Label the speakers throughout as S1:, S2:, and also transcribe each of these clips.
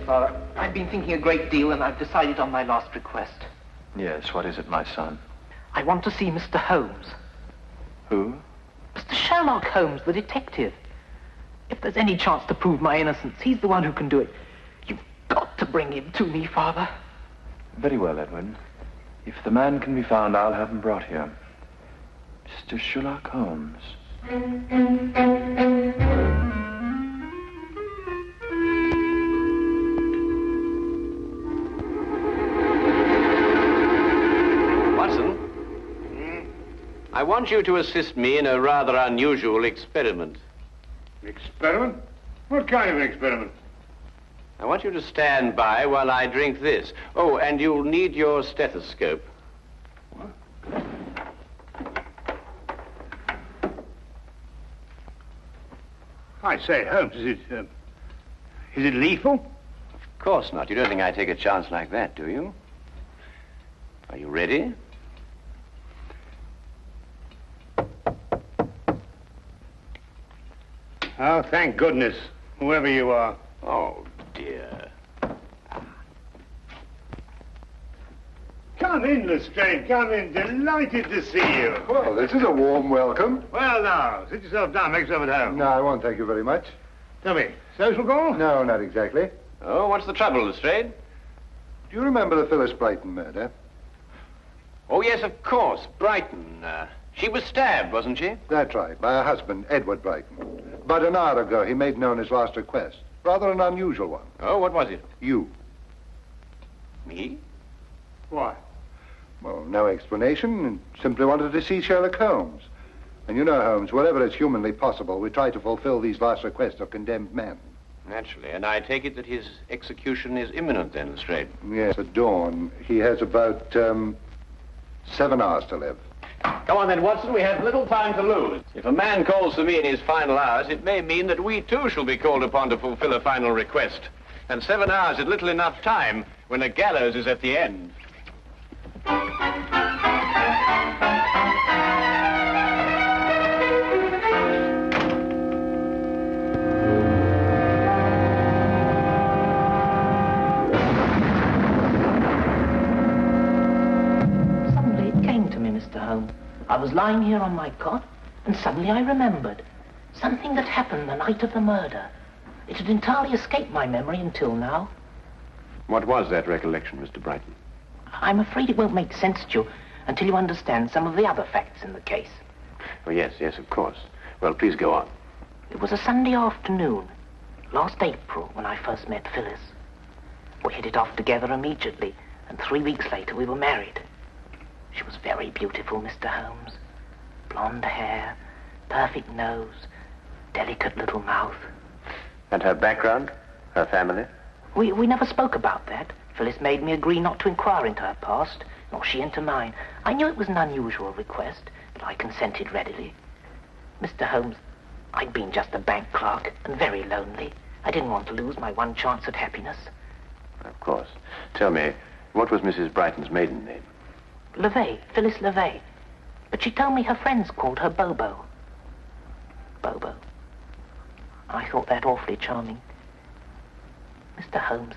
S1: Father?
S2: I've been thinking a great deal, and I've decided on my last request.
S1: Yes, what is it, my son?
S2: I want to see Mr. Holmes.
S1: Who?
S2: Mr. Sherlock Holmes, the detective. If there's any chance to prove my innocence, he's the one who can do it. You've got to bring him to me, Father.
S1: Very well, Edward. If the man can be found, I'll have him brought here. Mr. Sherlock Holmes.
S3: Watson, I want you to assist me in a rather unusual experiment.
S4: Experiment? What kind of an experiment?
S3: I want you to stand by while I drink this. Oh, and you'll need your stethoscope.
S4: What? I say, Holmes, is it lethal?
S3: Of course not. You don't think I take a chance like that, do you? Are you ready?
S4: Oh, thank goodness, whoever you are.
S3: Oh, dear.
S4: Come in, Lestrade, come in. Delighted to see you.
S5: Well, this is a warm welcome.
S4: Well, now, sit yourself down, make yourself at home.
S5: No, I won't, thank you very much.
S4: Tell me, social call?
S5: No, not exactly.
S3: Oh, what's the trouble, Lestrade?
S5: Do you remember the Phyllis Brighton murder?
S3: Oh, yes, of course. Brighton. She was stabbed, wasn't she?
S5: That's right, by her husband, Edward Brighton. About an hour ago, he made known his last request. Rather an unusual one.
S3: Oh, what was it?
S5: You.
S3: Me?
S4: Why?
S5: Well, no explanation. Simply wanted to see Sherlock Holmes. And you know, Holmes, wherever it's humanly possible, we try to fulfill these last requests of condemned men.
S3: Naturally. And I take it that his execution is imminent then, Lestrade.
S5: Yes, at dawn. He has about 7 hours to live.
S3: Come on then, Watson. We have little time to lose. If a man calls for me in his final hours, it may mean that we too shall be called upon to fulfill a final request. And 7 hours is little enough time when a gallows is at the end.
S2: Suddenly it came to me, Mr. Holmes. I was lying here on my cot, and suddenly I remembered something that happened the night of the murder. It had entirely escaped my memory until now.
S3: What was that recollection, Mr. Brighton?
S2: I'm afraid it won't make sense to you until you understand some of the other facts in the case.
S3: Oh, yes, of course. Well, please go on.
S2: It was a Sunday afternoon, last April, when I first met Phyllis. We hit it off together immediately, and 3 weeks later we were married. She was very beautiful, Mr. Holmes. Blonde hair, perfect nose, delicate little mouth.
S3: And her background? Her family?
S2: We never spoke about that. Phyllis made me agree not to inquire into her past, nor she into mine. I knew it was an unusual request, but I consented readily. Mr. Holmes, I'd been just a bank clerk and very lonely. I didn't want to lose my one chance at happiness.
S3: Of course. Tell me, what was Mrs. Brighton's maiden name?
S2: LeVay, Phyllis LeVay. But she told me her friends called her Bobo. Bobo. I thought that awfully charming. Mr. Holmes,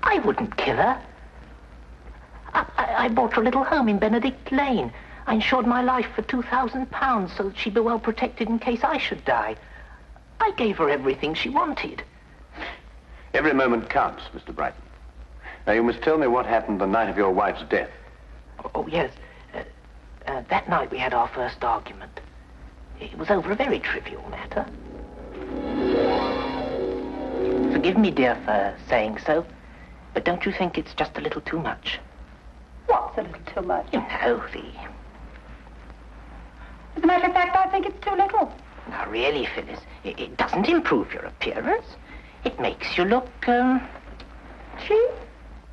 S2: I wouldn't kill her. I bought her a little home in Benedict Lane. I insured my life for £2,000 so that she'd be well protected in case I should die. I gave her everything she wanted.
S3: Every moment counts, Mr. Brighton. Now, you must tell me what happened the night of your wife's death.
S2: Oh, yes. That night we had our first argument. It was over a very trivial matter. Forgive me, dear, for saying so, but don't you think it's just a little too much?
S6: What's a little too much?
S2: You know,
S6: As a matter of fact, I think it's too little.
S2: Now, really, Phyllis, it doesn't improve your appearance. It makes you look,
S6: Cheap?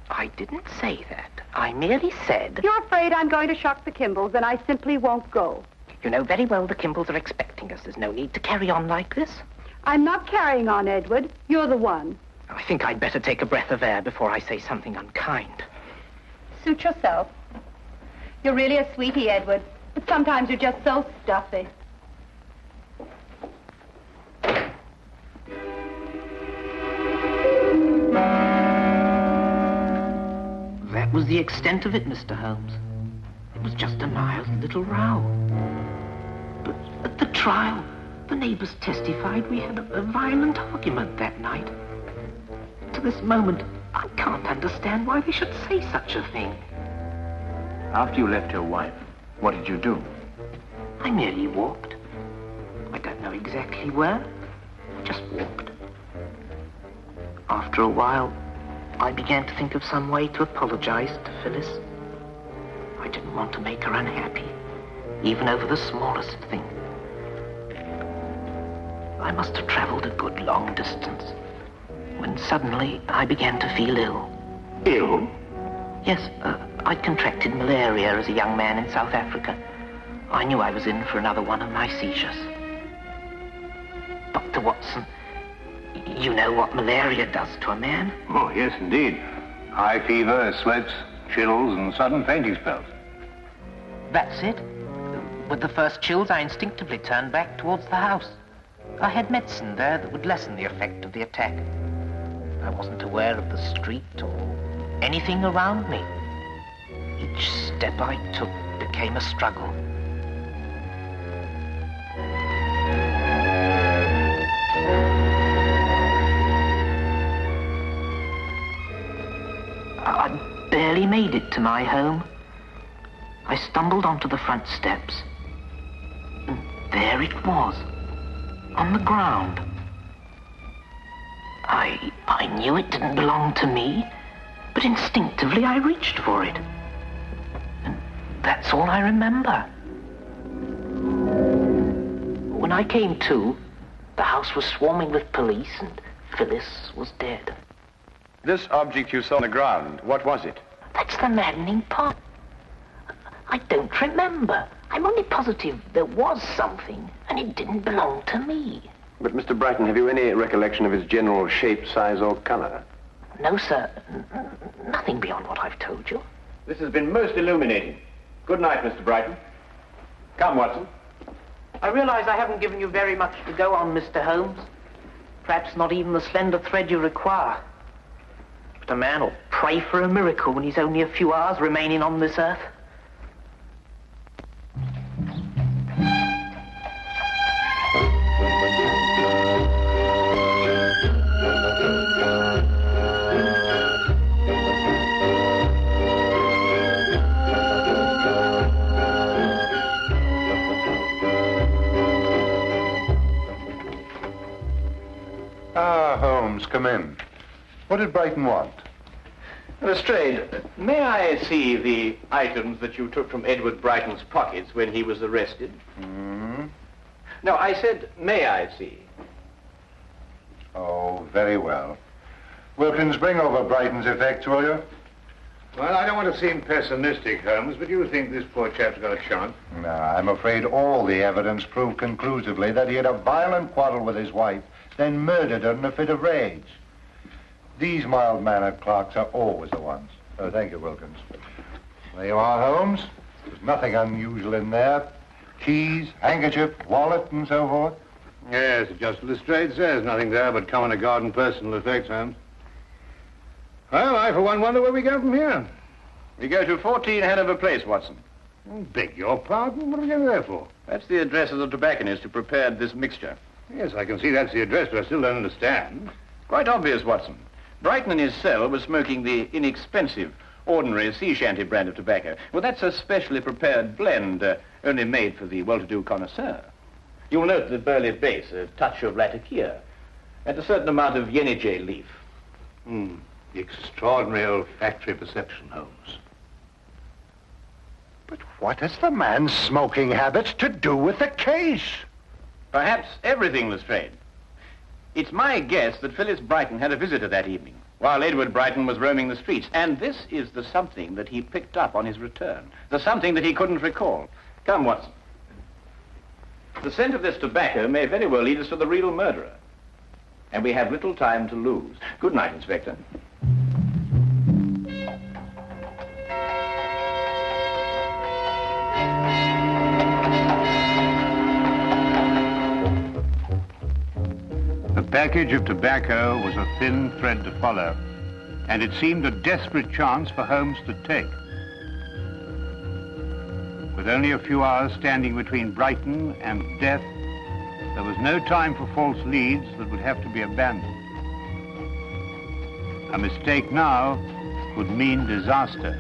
S2: I didn't say that. I merely said...
S6: You're afraid I'm going to shock the Kimballs, and I simply won't go.
S2: You know very well the Kimballs are expecting us. There's no need to carry on like this.
S6: I'm not carrying on, Edward. You're the one.
S2: I think I'd better take a breath of air before I say something unkind.
S6: Suit yourself. You're really a sweetie, Edward, but sometimes you're just so stuffy.
S2: was the extent of it, Mr. Holmes. It was just a mild little row. But at the trial, the neighbors testified we had a violent argument that night. To this moment, I can't understand why they should say such a thing.
S1: After you left your wife, what did you do?
S2: I merely walked. I don't know exactly where. I just walked. After a while, I began to think of some way to apologize to Phyllis. I didn't want to make her unhappy, even over the smallest thing. I must have traveled a good long distance when suddenly I began to feel ill.
S3: Ill?
S2: Yes, I'd contracted malaria as a young man in South Africa. I knew I was in for another one of my seizures. Dr. Watson, you know what malaria does to a man?
S3: Oh, yes, indeed. High fever, sweats, chills, and sudden fainting spells.
S2: That's it. With the first chills, I instinctively turned back towards the house. I had medicine there that would lessen the effect of the attack. I wasn't aware of the street or anything around me. Each step I took became a struggle. I barely made it to my home. I stumbled onto the front steps, and there it was, on the ground. I knew it didn't belong to me, but instinctively I reached for it. And that's all I remember. When I came to, the house was swarming with police and Phyllis was dead.
S3: This object you saw on the ground, what was it?
S2: That's the maddening part. I don't remember. I'm only positive there was something, and it didn't belong to me.
S3: But, Mr. Brighton, have you any recollection of its general shape, size, or color?
S2: No, sir. Nothing beyond what I've told you.
S3: This has been most illuminating. Good night, Mr. Brighton. Come, Watson.
S2: I realize I haven't given you very much to go on, Mr. Holmes. Perhaps not even the slender thread you require. But a man will pray for a miracle when he's only a few hours remaining on this earth.
S5: Holmes, come in. What did Brighton want?
S3: Lestrade, may I see the items that you took from Edward Brighton's pockets when he was arrested? No, I said, may I see?
S5: Oh, very well. Wilkins, bring over Brighton's effects, will you?
S4: Well, I don't want to seem pessimistic, Holmes, but you think this poor chap's got a chance?
S5: No, I'm afraid all the evidence proved conclusively that he had a violent quarrel with his wife, then murdered her in a fit of rage. These mild-mannered clerks are always the ones. Oh, thank you, Wilkins. There you are, Holmes. There's nothing unusual in there. Keys, handkerchief, wallet, and so forth.
S4: Yes, just as Lestrade says, nothing there but common or garden personal effects, Holmes. Well, I, for one, wonder where we go from here.
S3: We go to 14 Hanover Place, Watson.
S4: Beg your pardon? What are we going there for?
S3: That's the address of the tobacconist who prepared this mixture.
S4: Yes, I can see that's the address, but I still don't understand.
S3: Quite obvious, Watson. Brighton in his cell was smoking the inexpensive, ordinary sea shanty brand of tobacco. Well, that's a specially prepared blend, only made for the well-to-do connoisseur. You'll note the burley base, a touch of latakia, and a certain amount of yenijay leaf.
S4: Extraordinary olfactory perception, Holmes.
S5: But what has the man's smoking habits to do with the case?
S3: Perhaps everything, Lestrade. It's my guess that Phyllis Brighton had a visitor that evening, while Edward Brighton was roaming the streets. And this is the something that he picked up on his return. The something that he couldn't recall. Come, Watson. The scent of this tobacco may very well lead us to the real murderer. And we have little time to lose. Good night, Inspector.
S4: The package of tobacco was a thin thread to follow. and it seemed a desperate chance for Holmes to take. With only a few hours standing between Brighton and death, there was no time for false leads that would have to be abandoned. A mistake now would mean disaster.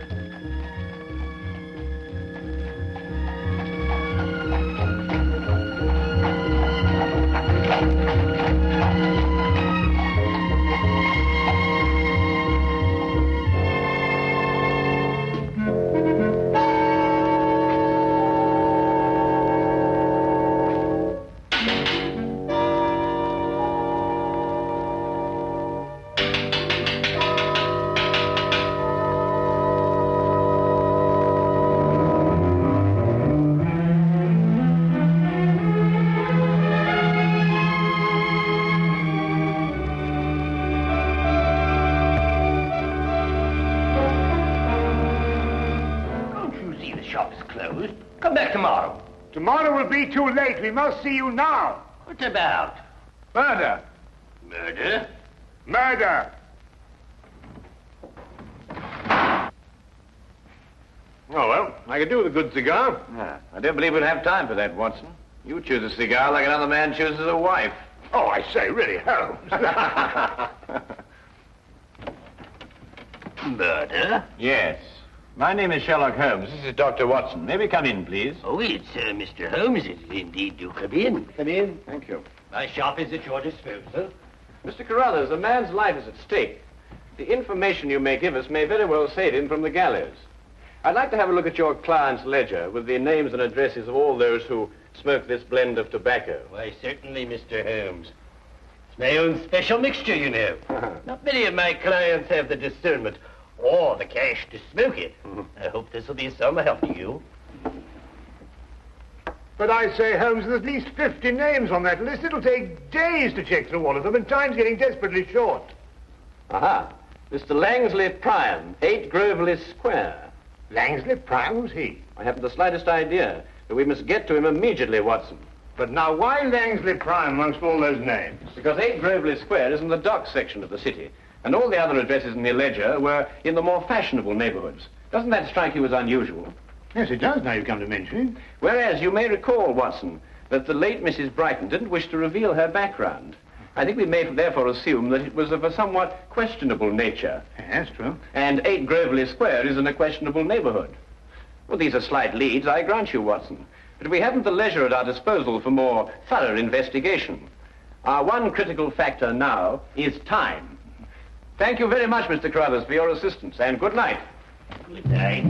S7: Tomorrow will be too late. We must see you now.
S8: What about?
S7: Murder.
S8: Murder?
S7: Murder.
S3: Oh, well, I could do with a good cigar. I don't believe we'll have time for that, Watson. You choose a cigar like another man chooses a wife.
S7: Oh, I say, really, Holmes.
S8: Murder?
S3: Yes. My name is Sherlock Holmes. This is Dr. Watson. May we come in, please?
S8: Oh, it's Mr. Holmes. Indeed, do come in.
S3: Come in. Thank you.
S8: My shop is at your disposal.
S3: Mr. Carruthers, a man's life is at stake. The information you may give us may very well save him from the gallows. I'd like to have a look at your client's ledger with the names and addresses of all those who smoke this blend of tobacco.
S8: Why, certainly, Mr. Holmes. It's my own special mixture, you know. Not many of my clients have the discernment or the cash to smoke it. I hope this will be some help to you.
S7: But I say, Holmes, there's at least 50 names on that list. It'll take days to check through all of them, and time's getting desperately short.
S3: Aha. Mr. Langsley Prime, 8 Groveley Square.
S7: Langsley Prime? Who's he?
S3: I haven't the slightest idea, but we must get to him immediately, Watson.
S7: But now, why Langsley Prime amongst all those names?
S3: Because 8 Groveley Square is in the dock section of the city, and all the other addresses in the ledger were in the more fashionable neighborhoods. Doesn't that strike you as unusual?
S7: Yes, it does, now you've come to mention it.
S3: Whereas you may recall, Watson, that the late Mrs. Brighton didn't wish to reveal her background. I think we may therefore assume that it was of a somewhat questionable nature.
S7: Yes, true.
S3: And 8 Groveley Square is in a questionable neighborhood. Well, these are slight leads, I grant you, Watson. But we haven't the leisure at our disposal for more thorough investigation. Our one critical factor now is time. Thank you very much, Mr. Carruthers, for your assistance, and good night.
S8: Good night.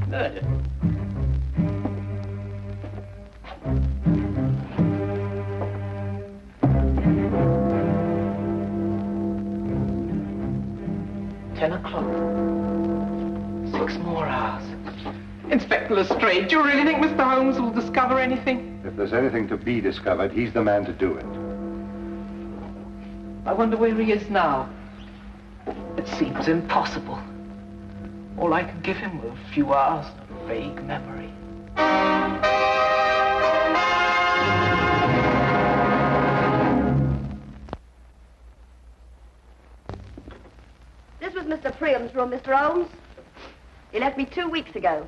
S8: Murder.
S2: $10. 6 more hours.
S9: Inspector Lestrade, do you really think Mr. Holmes will discover anything?
S5: If there's anything to be discovered, he's the man to do it.
S2: I wonder where he is now. It seems impossible. All I could give him were a few hours of vague memory.
S6: This was Mr. Priam's room, Mr. Holmes. He left me 2 weeks ago.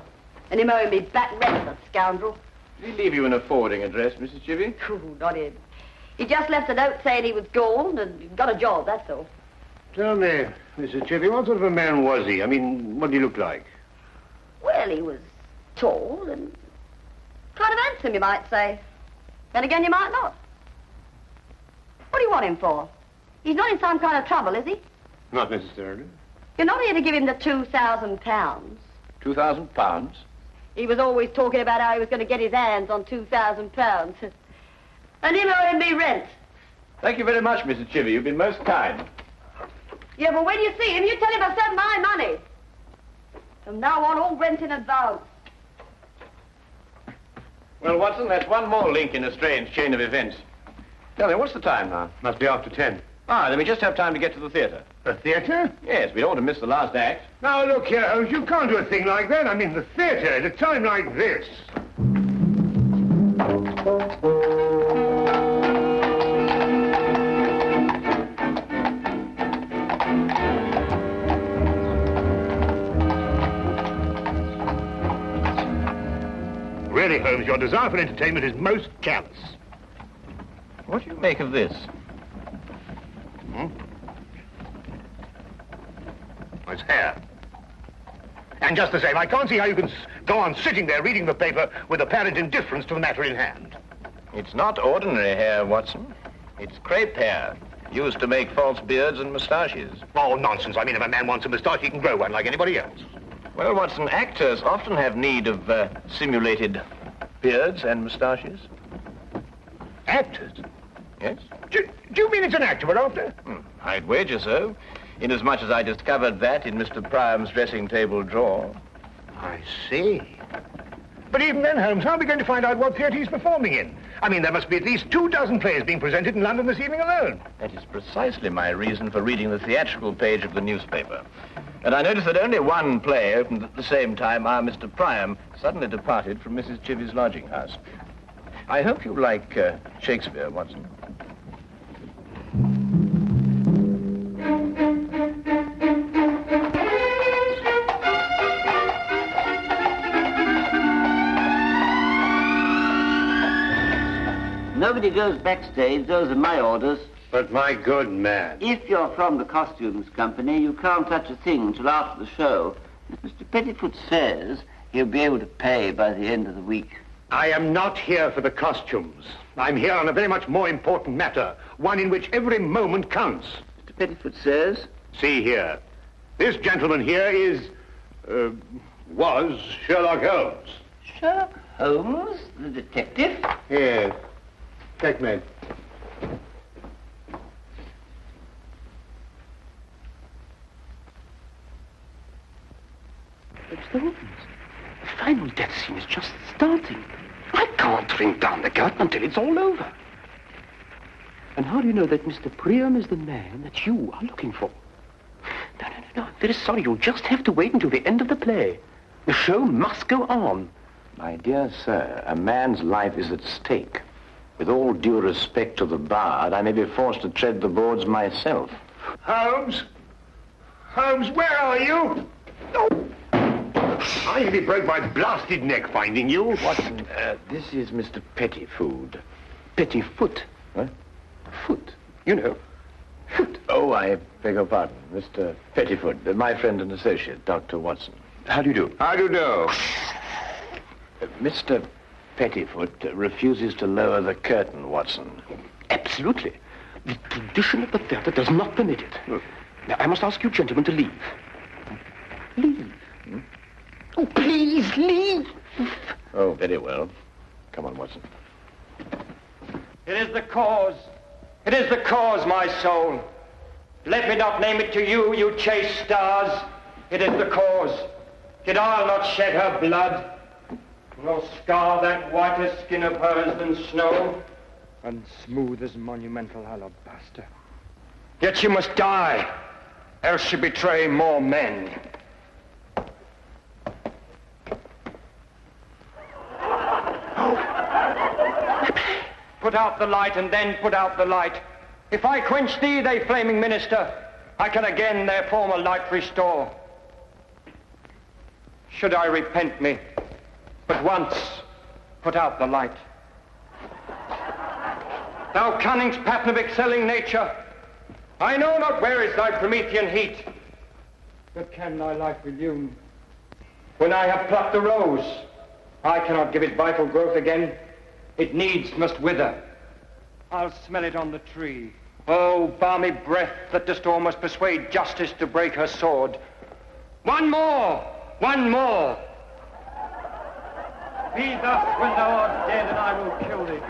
S6: And him owing me back rent, that scoundrel.
S3: Did he leave you in a forwarding address, Mrs. Chivy?
S6: Ooh, not him. He just left a note saying he was gone and got a job, that's all.
S7: Tell me, Mrs. Chivy, what sort of a man was he? I mean, what did he look like?
S6: Well, he was tall and kind of handsome, you might say. Then again, you might not. What do you want him for? He's not in some kind of trouble, is he?
S7: Not necessarily.
S6: You're not here to give him the £2,000.
S3: £2,000?
S6: He was always talking about how he was going to get his hands on £2,000. And him owing me rent.
S3: Thank you very much, Mrs. Chivy. You've been most kind.
S6: Yeah, but when you see him, you tell him I sent my money. From now on, all rent in advance.
S3: Well, Watson, that's one more link in a strange chain of events. Tell me, what's the time now?
S7: Must be after 10.
S3: Ah, then we just have time to get to the theatre.
S7: The theatre?
S3: Yes, we don't want to miss the last act.
S7: Now, look here, Holmes, you can't do a thing like that. I mean, the theatre at a time like this. Holmes, your desire for entertainment is most callous.
S3: What do you make of this?
S7: It's hair. And just the same, I can't see how you can go on sitting there reading the paper with apparent indifference to the matter in hand.
S3: It's not ordinary hair, Watson. It's crepe hair, used to make false beards and moustaches.
S7: Oh, nonsense. I mean, if a man wants a moustache, he can grow one like anybody else.
S3: Well, Watson, actors often have need of simulated beards and moustaches.
S7: Actors?
S3: Yes?
S7: Do you mean it's an actor we're after?
S3: I'd wager so, inasmuch as I discovered that in Mr. Priam's dressing table drawer.
S7: I see. But even then, Holmes, how are we going to find out what theatre he's performing in? I mean, there must be at least 24 plays being presented in London this evening alone.
S3: That is precisely my reason for reading the theatrical page of the newspaper. And I noticed that only one play opened at the same time our Mr. Priam suddenly departed from Mrs. Chivy's lodging house. I hope you like Shakespeare, Watson.
S10: Nobody goes backstage, those are my orders.
S8: But my good man.
S10: If you're from the costumes company, you can't touch a thing till after the show. Mr. Pettifoot says he'll be able to pay by the end of the week.
S7: I am not here for the costumes. I'm here on a very much more important matter, one in which every moment counts.
S10: Mr. Pettifoot says?
S7: See here. This gentleman here was Sherlock Holmes.
S10: Sherlock Holmes, the detective?
S7: Yes. Checkmate.
S9: Mr. Holmes, the final death scene is just starting. I can't ring down the curtain until it's all over. And how do you know that Mr. Priam is the man that you are looking for? No. I'm very sorry. You'll just have to wait until the end of the play. The show must go on.
S3: My dear sir, a man's life is at stake. With all due respect to the bard, I may be forced to tread the boards myself.
S7: Holmes? Holmes, where are you? Oh. I nearly broke my blasted neck finding you.
S3: Watson, this is Mr. Pettifoot.
S9: Pettifoot?
S3: What?
S9: Foot. You know. Foot.
S3: Oh, I beg your pardon. Mr. Pettifoot, my friend and associate, Dr. Watson.
S9: How do you do?
S7: How do you do?
S3: Mr. Pettifoot refuses to lower the curtain, Watson.
S9: Absolutely. The tradition of the theatre does not permit it. Now, I must ask you gentlemen to leave. Leave. Oh, please, leave.
S3: Oh, very well. Come on, Watson.
S11: It is the cause. It is the cause, my soul. Let me not name it to you, you chaste stars. It is the cause. Yet I'll not shed her blood, nor scar that whiter skin of hers than snow,
S12: and smooth as monumental alabaster.
S11: Yet she must die, else she betray more men. Put out the light, and then put out the light. If I quench thee, they flaming minister, I can again their former light restore. Should I repent me, but once put out the light. Thou cunning's pattern of excelling nature, I know not where is thy Promethean heat, but can thy life illume? When I have plucked the rose, I cannot give it vital growth again. It needs must wither. I'll smell it on the tree. Oh, balmy breath that dost almost persuade justice to break her sword. One more! One more! Be thus when thou art dead, and I will kill thee.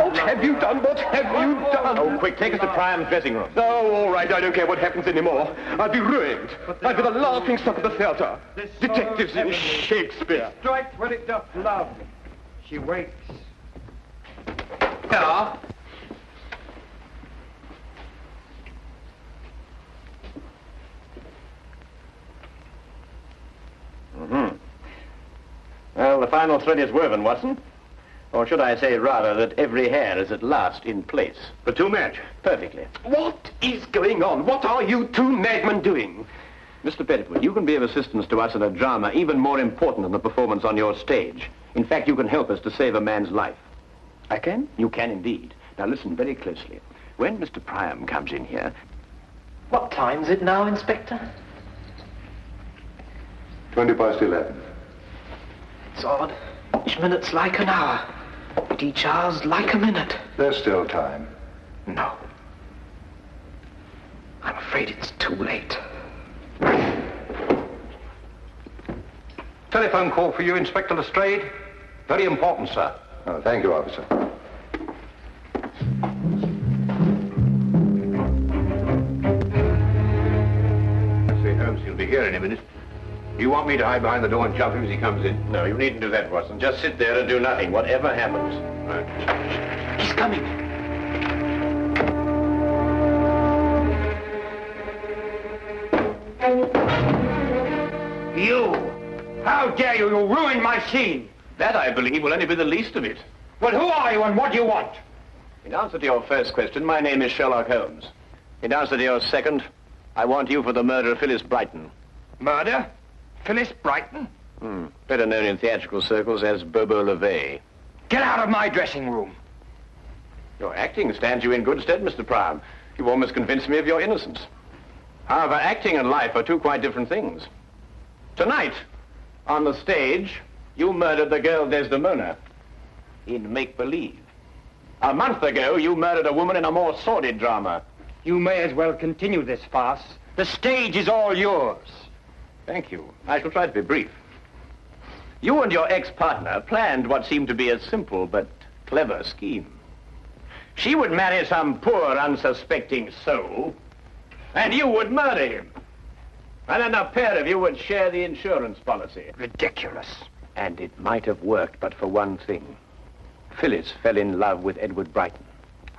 S9: What have you done? What have you done?
S3: Oh, quick, take us to Priam's dressing room.
S9: Oh, all right, I don't care what happens anymore. I'll be ruined. I'll be the laughing stock of the theatre. Detectives in Shakespeare.
S11: Strike when it doth love. She wakes.
S9: Yeah?
S3: Well, the final thread is woven, Watson. Or should I say, rather, that every hair is at last in place.
S7: The two match.
S3: Perfectly.
S9: What is going on? What are you two madmen doing?
S3: Mr. Pettifoot, you can be of assistance to us in a drama even more important than the performance on your stage. In fact, you can help us to save a man's life.
S9: I can?
S3: You can indeed. Now listen very closely. When Mr. Priam comes in here...
S2: What time's it now, Inspector?
S5: 11:20.
S2: It's odd. Each minute's like an hour, but each hour's like a minute.
S5: There's still time.
S2: No. I'm afraid it's too late.
S4: Telephone call for you, Inspector Lestrade. Very important, sir.
S5: Oh, thank you, officer.
S4: Say, Holmes, he'll be here in a minute. You want me to hide behind the door and jump him as he comes in?
S3: No, you needn't do that, Watson. Just sit there and do nothing, whatever happens.
S4: Right.
S2: He's coming.
S11: You! How dare you? You ruined my scene!
S3: That, I believe, will only be the least of it.
S11: Well, who are you and what do you want?
S3: In answer to your first question, my name is Sherlock Holmes. In answer to your second, I want you for the murder of Phyllis Brighton.
S11: Murder? Phyllis Brighton?
S3: Better known in theatrical circles as Bobo LeVay.
S11: Get out of my dressing room.
S3: Your acting stands you in good stead, Mr. Priam. You've almost convinced me of your innocence. However, acting and life are two quite different things. Tonight, on the stage, you murdered the girl Desdemona in make-believe. A month ago, you murdered a woman in a more sordid drama.
S11: You may as well continue this farce. The stage is all yours.
S3: Thank you. I shall try to be brief. You and your ex-partner planned what seemed to be a simple but clever scheme. She would marry some poor, unsuspecting soul, and you would murder him. And then the pair of you would share the insurance policy.
S11: Ridiculous.
S3: And it might have worked, but for one thing. Phyllis fell in love with Edward Brighton.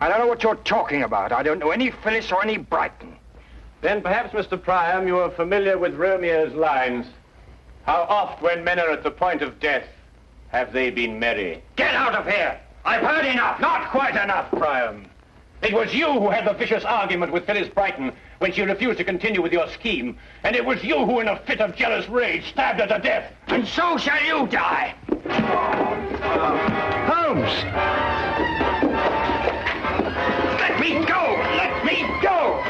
S11: I don't know what you're talking about. I don't know any Phyllis or any Brighton.
S3: Then perhaps, Mr. Priam, you are familiar with Romeo's lines. How oft, when men are at the point of death, have they been merry?
S11: Get out of here! I've heard enough!
S3: Not quite enough, Priam. It was you who had the vicious argument with Phyllis Brighton when she refused to continue with your scheme. And it was you who, in a fit of jealous rage, stabbed her to death.
S11: And so shall you die! Holmes! Let me go! Let me go!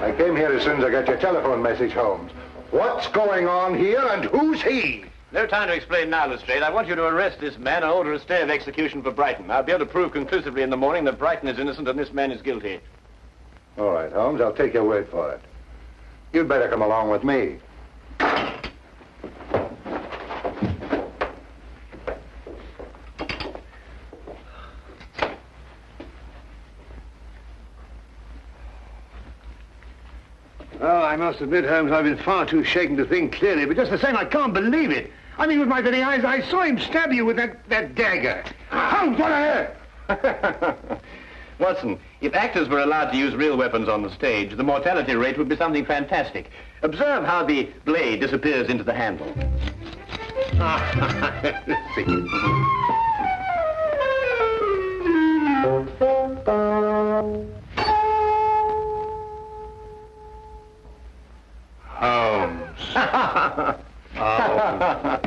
S5: I came here as soon as I got your telephone message, Holmes. What's going on here and who's he?
S3: No time to explain now, Lestrade. I want you to arrest this man and order a stay of execution for Brighton. I'll be able to prove conclusively in the morning that Brighton is innocent and this man is guilty.
S5: All right, Holmes, I'll take your word for it. You'd better come along with me.
S7: Oh, I must admit, Holmes, I've been far too shaken to think clearly, but just the same, I can't believe it. I mean, with my very eyes, I saw him stab you with that dagger. Holmes, what on earth?
S3: Watson, if actors were allowed to use real weapons on the stage, the mortality rate would be something fantastic. Observe how the blade disappears into the handle.
S7: Holmes. Oh.